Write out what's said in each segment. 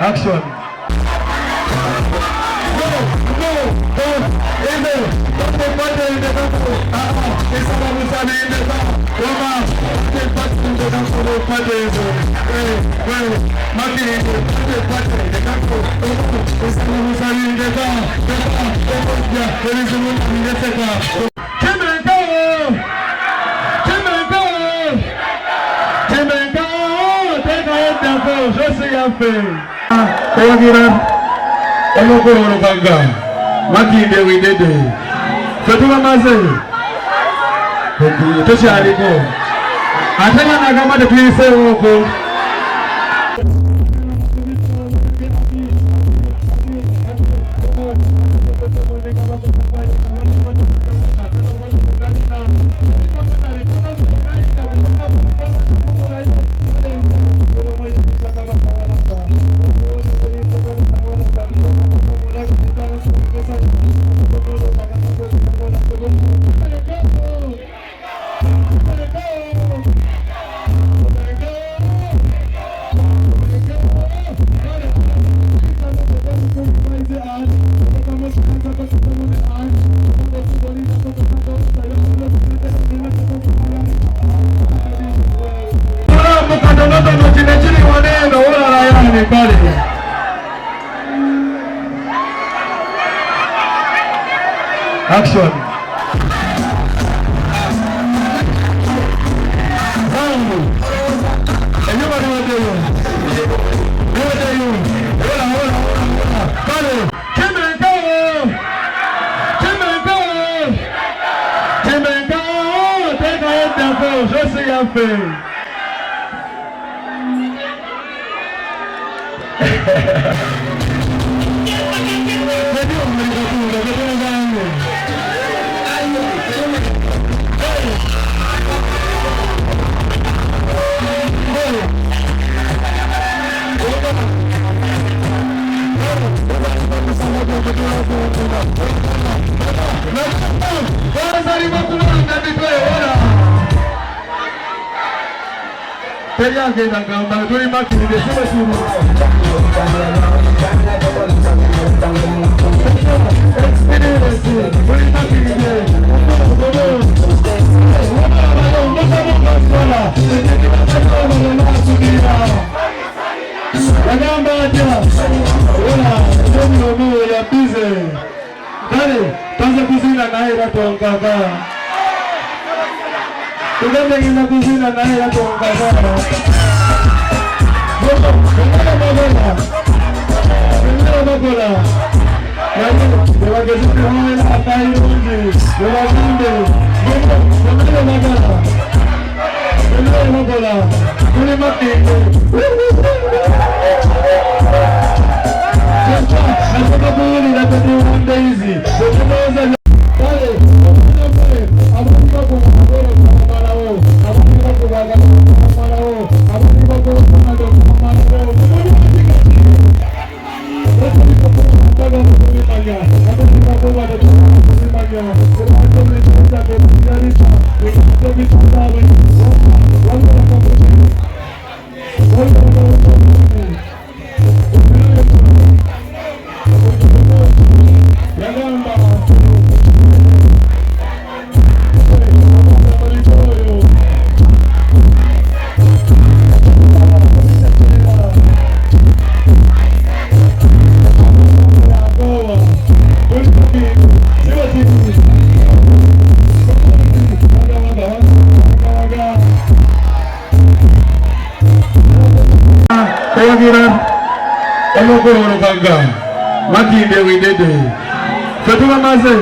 Action. Makinde we did it. Fatuma Maze. Toshariko. Atana Nagama the place. Action. Makinde we did it. Fatuma Maze.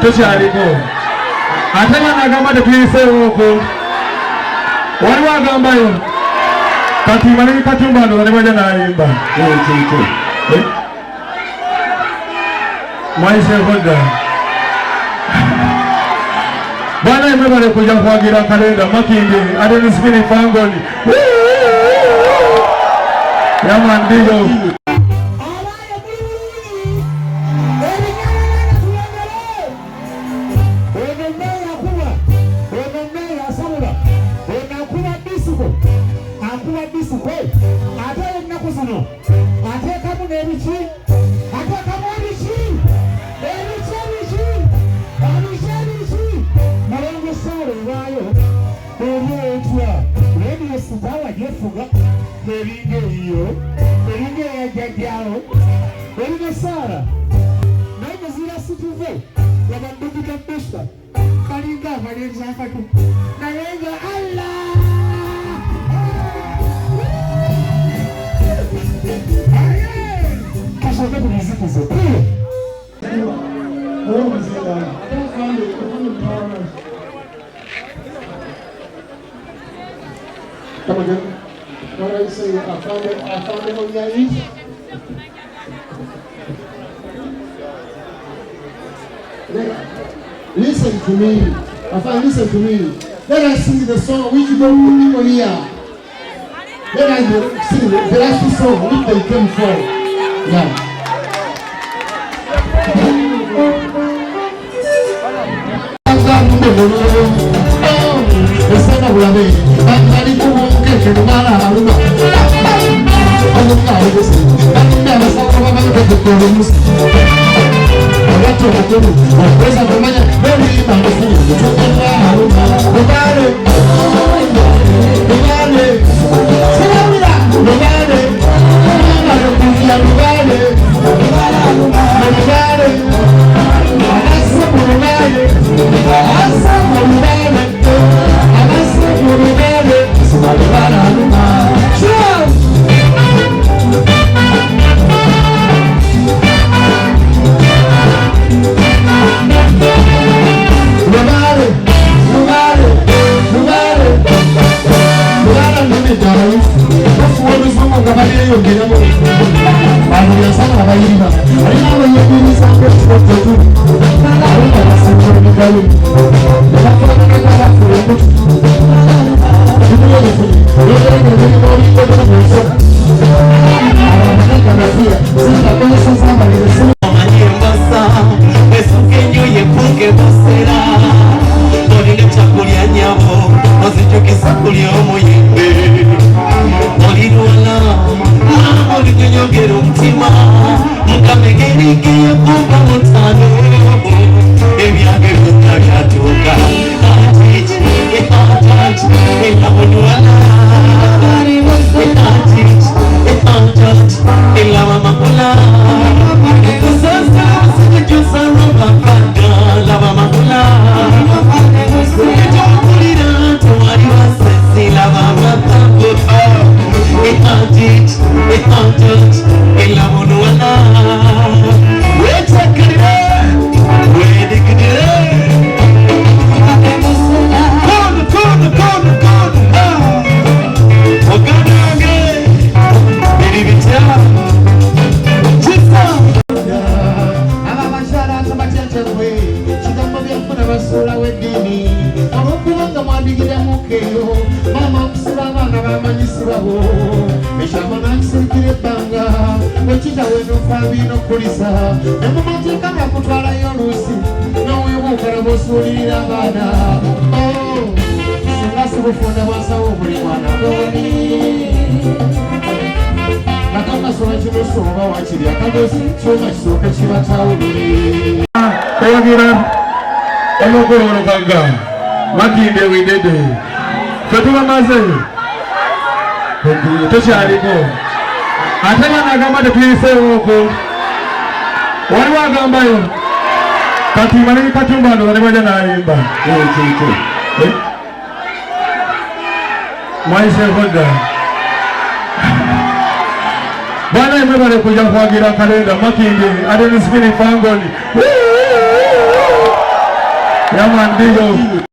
Toshariko. Atana Nagama the place. What do I gamba you? Katimani Katumba no never Naimba. Myself wonder. Bana imebale kuja kuagira kalenda Makinde adeni spini fangoni. Yaman digo. Akuba bisuko. Ate Asinze yabadde Puspa kalinga abalenzi akatu naye nga Allah kasooke tulizikize Come again. What I say, I found it on your knees. Listen to me. Listen to me. Let us sing the song which you don't put people here. Let us sing the last song which they came from. Yeah. Kati maneni katumba ndo wale naimba. Maisha hoda. Bwana imebale kuja kuagira kalenda makindi adeni sikini pangoni. Yaman ndiyo.